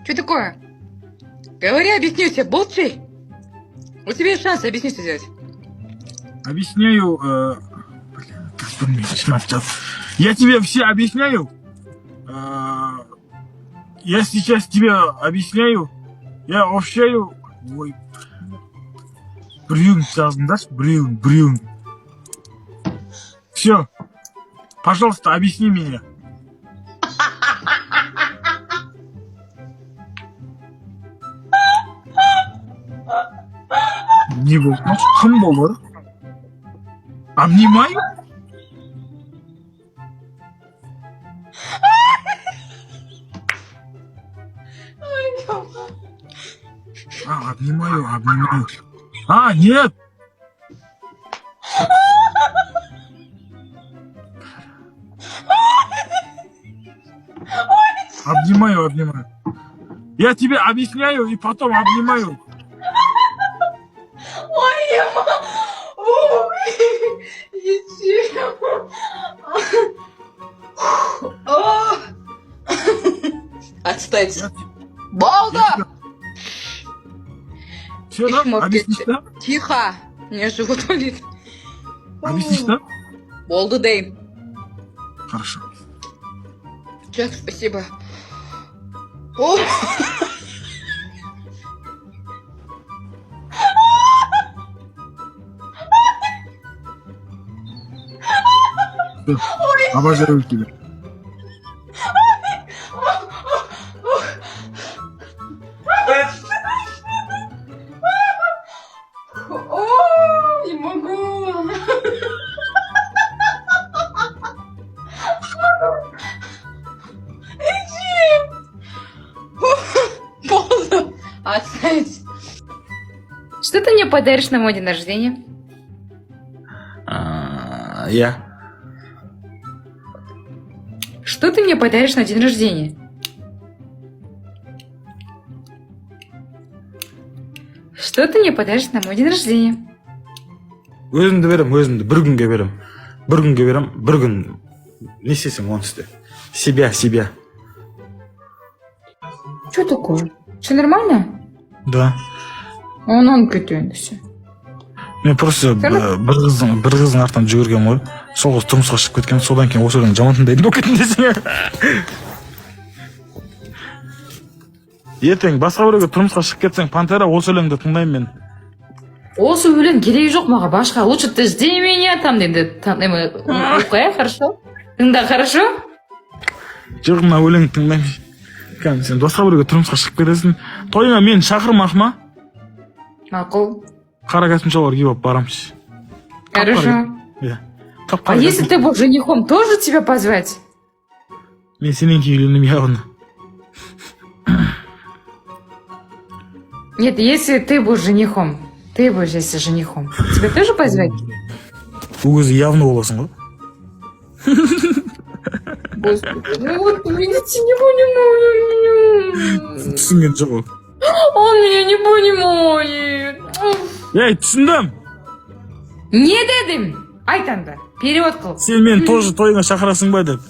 Что такое? Говори, объясню тебе, молчи. У тебя есть шанс объяснить, что делать. Объясняю... Я тебе все объясняю. Я сейчас тебе объясняю. Я общаю... Ой. Брюн, да? Брюн. Все. Пожалуйста, объясни меня. Не болмас, кім болар? Обнимаю? Обнимаю. Нет! Обнимаю. Я тебе объясняю и потом обнимаю. Ой, отстать. Балда! Все, да? Объяснишь, да? Тихо! Мне живот болит. Объяснишь, да? Болды дейм. Хорошо. Джек, спасибо. О! Обожаю тебя. О, не могу. Иди. Полно. Отстань. Что ты мне подаришь на мой день рождения? Я. Что ты мне подаришь на день рождения? Что ты мне подаришь на мой день рождения? Өзімді берем, бір күнге берем. Бір күн. Не істесең оны істе. Себя. Что такое? Все нормально? Да. Он кетті все. Мен просто бір қыздың артынан жүгіргенмін ғой. Сол қыз тұрмысқа шығып кеткен, содан кейін осы өлең жаман тыңдайтын болып кеттім десең. Ертең басқа біреуге тұрмысқа шығып кетсең, Пантера, осы өлеңді тыңдаймын мен. Осы өлең керегі жоқ маған, башқа. Лучше ты жди меня там дейді. Оқы, хорошо? Тыңда, хорошо? Жоқ, мына өлеңді тыңдаймын. Кәдімгі сен басқа біреуге тұрмысқа шығып кетесің. Тойыңа мені шақырмақ ма? Мақұл. Қара костюмшалар киіп алып барамыз. Хорошо. А если ты был женихом, тоже тебя позвать? Мен сенен кейін үйленем явно. Нет, если ты будешь женихом, тебя тоже позвать? Бұл өзі явно боласың ғой. Господи, ну вот видите, не понимаю. Түсінген жоқ ол. Он меня не понимает. Ей, түсіндім. Не дедім? Айт анда, перевод қыл. Сен мені тоже тойыңа шақырасың ба деп.